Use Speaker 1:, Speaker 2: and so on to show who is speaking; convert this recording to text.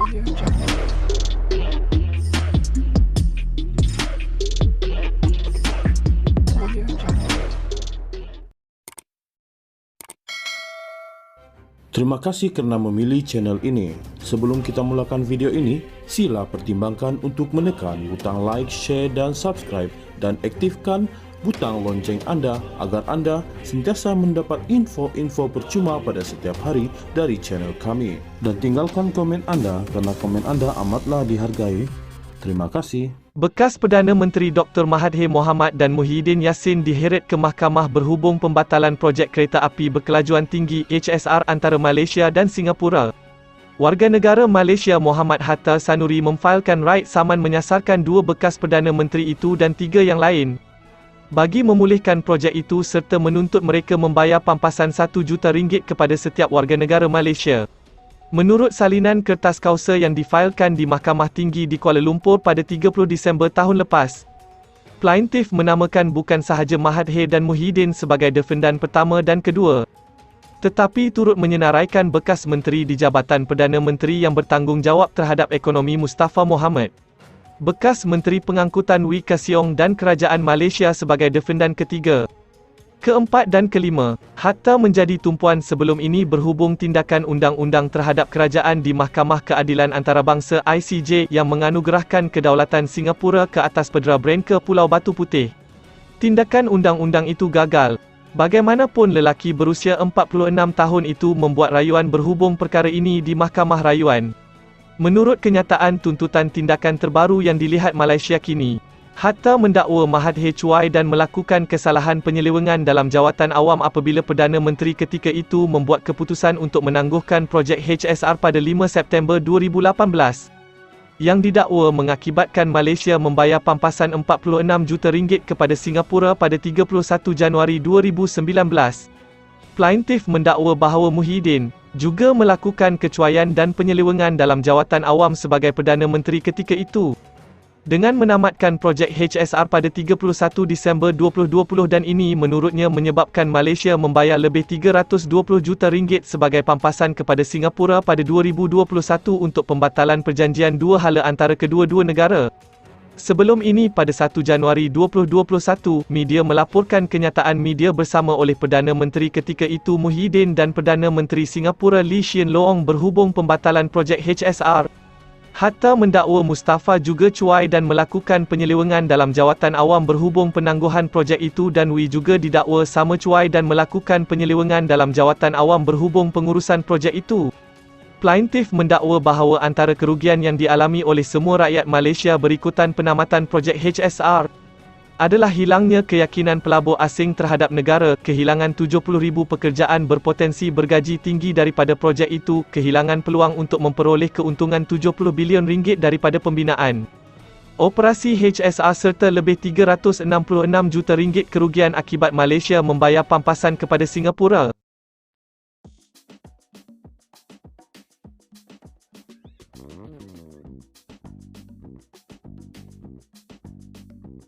Speaker 1: Terima kasih kerana memilih channel ini. Sebelum kita mulakan video ini, sila pertimbangkan untuk menekan butang like, share dan subscribe dan aktifkan butang lonceng anda agar anda sentiasa mendapat info-info percuma pada setiap hari dari channel kami. Dan tinggalkan komen anda kerana komen anda amatlah dihargai. Terima kasih.
Speaker 2: Bekas Perdana Menteri Dr. Mahathir Mohamad dan Muhyiddin Yassin diheret ke mahkamah berhubung pembatalan projek kereta api berkelajuan tinggi HSR antara Malaysia dan Singapura. Warga negara Malaysia Muhammad Hatta Sanuri memfailkan rait saman menyasarkan dua bekas Perdana Menteri itu dan tiga yang lain bagi memulihkan projek itu serta menuntut mereka membayar pampasan RM1 juta kepada setiap warga negara Malaysia. Menurut salinan kertas kausa yang difailkan di Mahkamah Tinggi di Kuala Lumpur pada 30 Disember tahun lepas, plaintif menamakan bukan sahaja Mahathir dan Muhyiddin sebagai defendan pertama dan kedua, tetapi turut menyenaraikan bekas menteri di Jabatan Perdana Menteri yang bertanggungjawab terhadap ekonomi Mustafa Mohamed, bekas Menteri Pengangkutan Wee Ka Siong dan Kerajaan Malaysia sebagai defendan ketiga. Keempat dan kelima, Hatta menjadi tumpuan sebelum ini berhubung tindakan undang-undang terhadap kerajaan di Mahkamah Keadilan Antarabangsa ICJ yang menganugerahkan kedaulatan Singapura ke atas Pedera Branca Pulau Batu Putih. Tindakan undang-undang itu gagal. Bagaimanapun lelaki berusia 46 tahun itu membuat rayuan berhubung perkara ini di Mahkamah Rayuan. Menurut kenyataan tuntutan tindakan terbaru yang dilihat Malaysia kini, Hatta mendakwa Mahathir cuai dan melakukan kesalahan penyelewengan dalam jawatan awam apabila Perdana Menteri ketika itu membuat keputusan untuk menangguhkan projek HSR pada 5 September 2018. Yang didakwa mengakibatkan Malaysia membayar pampasan RM46 juta kepada Singapura pada 31 Januari 2019. Plaintif mendakwa bahawa Muhyiddin juga melakukan kecuaian dan penyelewengan dalam jawatan awam sebagai Perdana Menteri ketika itu, dengan menamatkan projek HSR pada 31 Disember 2020 dan ini menurutnya menyebabkan Malaysia membayar lebih RM320 juta sebagai pampasan kepada Singapura pada 2021 untuk pembatalan perjanjian dua hala antara kedua-dua negara. Sebelum ini pada 1 Januari 2021, media melaporkan kenyataan media bersama oleh Perdana Menteri ketika itu Muhyiddin dan Perdana Menteri Singapura Lee Hsien Loong berhubung pembatalan projek HSR. Hatta mendakwa Mustafa juga cuai dan melakukan penyelewengan dalam jawatan awam berhubung penangguhan projek itu dan Wee juga didakwa sama cuai dan melakukan penyelewengan dalam jawatan awam berhubung pengurusan projek itu. Plaintif mendakwa bahawa antara kerugian yang dialami oleh semua rakyat Malaysia berikutan penamatan projek HSR adalah hilangnya keyakinan pelabur asing terhadap negara, kehilangan 70,000 pekerjaan berpotensi bergaji tinggi daripada projek itu, kehilangan peluang untuk memperoleh keuntungan RM70 bilion daripada pembinaan operasi HSR serta lebih RM366 juta kerugian akibat Malaysia membayar pampasan kepada Singapura.